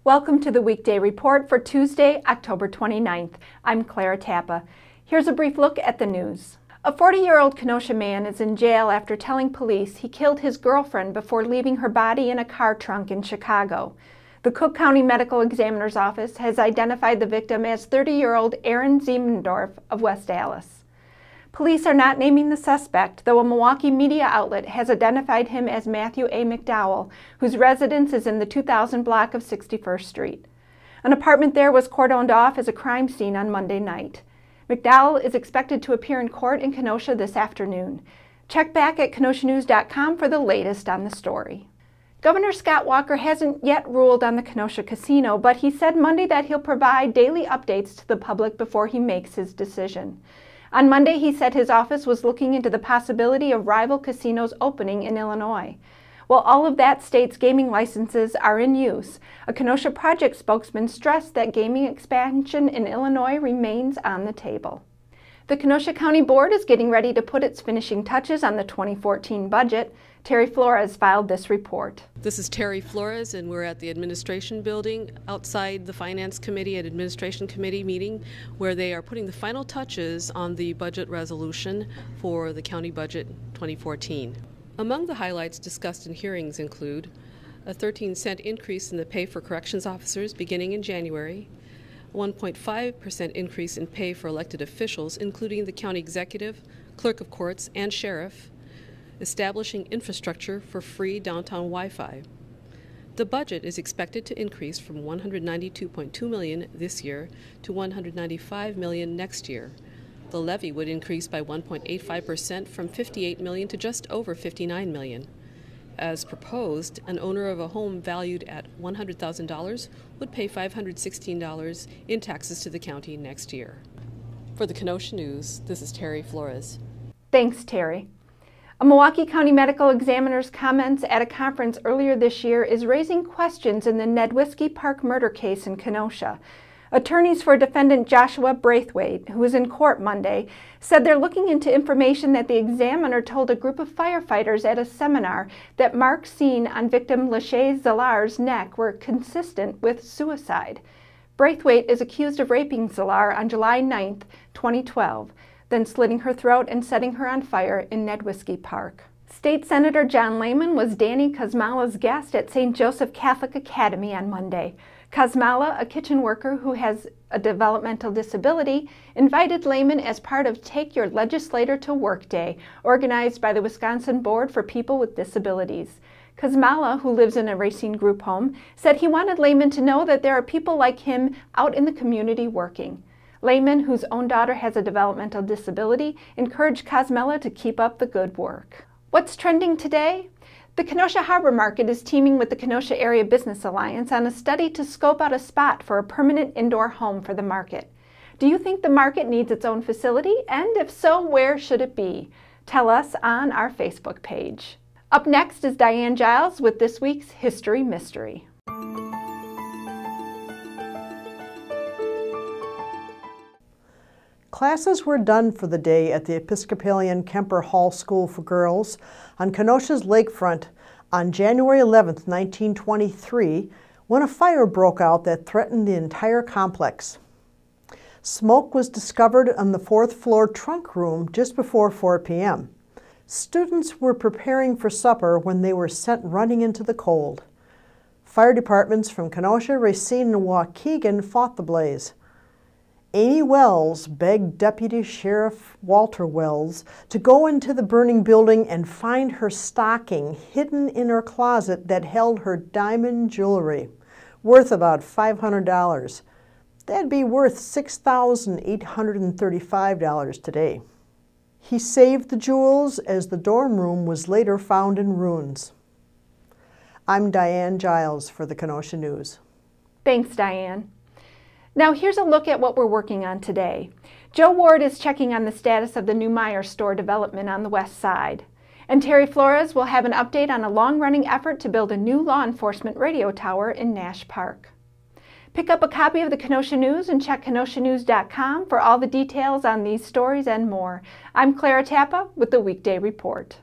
Welcome to the Weekday Report for Tuesday, October 29th. I'm Clara Tappa. Here's a brief look at the news. A 40-year-old Kenosha man is in jail after telling police he killed his girlfriend before leaving her body in a car trunk in Chicago. The Cook County Medical Examiner's Office has identified the victim as 30-year-old Aaron Ziemendorf of West Dallas. Police are not naming the suspect, though a Milwaukee media outlet has identified him as Matthew A. McDowell, whose residence is in the 2000 block of 61st Street. An apartment there was cordoned off as a crime scene on Monday night. McDowell is expected to appear in court in Kenosha this afternoon. Check back at KenoshaNews.com for the latest on the story. Governor Scott Walker hasn't yet ruled on the Kenosha Casino, but he said Monday that he'll provide daily updates to the public before he makes his decision. On Monday, he said his office was looking into the possibility of rival casinos opening in Illinois. While all of that state's gaming licenses are in use, a Kenosha Project spokesman stressed that gaming expansion in Illinois remains on the table. The Kenosha County Board is getting ready to put its finishing touches on the 2014 budget. Terry Flores filed this report. This is Terry Flores, and we're at the Administration Building outside the Finance Committee and Administration Committee meeting, where they are putting the final touches on the budget resolution for the county budget 2014. Among the highlights discussed in hearings include a 13-cent increase in the pay for corrections officers beginning in January, a 1.5% increase in pay for elected officials, including the county executive, clerk of courts, and sheriff, establishing infrastructure for free downtown Wi-Fi. The budget is expected to increase from $192.2 million this year to $195 million next year. The levy would increase by 1.85% from $58 million to just over $59 million. As proposed, an owner of a home valued at $100,000 would pay $516 in taxes to the county next year. For the Kenosha News, this is Terry Flores. Thanks, Terry. A Milwaukee County Medical Examiner's comments at a conference earlier this year is raising questions in the Nedwisky Park murder case in Kenosha. Attorneys for defendant Joshua Braithwaite, who was in court Monday, said they're looking into information that the examiner told a group of firefighters at a seminar that marks seen on victim Lachey Zallar's neck were consistent with suicide. Braithwaite is accused of raping Zallar on July 9, 2012, then slitting her throat and setting her on fire in Nedwisky Park. State Senator John Lehman was Danny Kosmala's guest at St. Joseph Catholic Academy on Monday. Kosmala, a kitchen worker who has a developmental disability, invited Lehman as part of Take Your Legislator to Work Day, organized by the Wisconsin Board for People with Disabilities. Kosmala, who lives in a Racine group home, said he wanted Lehman to know that there are people like him out in the community working. Lehman, whose own daughter has a developmental disability, encouraged Kosmala to keep up the good work. What's trending today? The Kenosha Harbor Market is teaming with the Kenosha Area Business Alliance on a study to scope out a spot for a permanent indoor home for the market. Do you think the market needs its own facility? And if so, where should it be? Tell us on our Facebook page. Up next is Diane Giles with this week's History Mystery. Classes were done for the day at the Episcopalian Kemper Hall School for Girls on Kenosha's lakefront on January 11, 1923, when a fire broke out that threatened the entire complex. Smoke was discovered on the fourth-floor trunk room just before 4 p.m. Students were preparing for supper when they were sent running into the cold. Fire departments from Kenosha, Racine, and Waukegan fought the blaze. Amy Wells begged Deputy Sheriff Walter Wells to go into the burning building and find her stocking hidden in her closet that held her diamond jewelry, worth about $500. That'd be worth $6,835 today. He saved the jewels as the dorm room was later found in ruins. I'm Diane Giles for the Kenosha News. Thanks, Diane. Now here's a look at what we're working on today. Joe Ward is checking on the status of the new Meijer store development on the west side. And Terry Flores will have an update on a long-running effort to build a new law enforcement radio tower in Nash Park. Pick up a copy of the Kenosha News and check KenoshaNews.com for all the details on these stories and more. I'm Clara Tappa with the Weekday Report.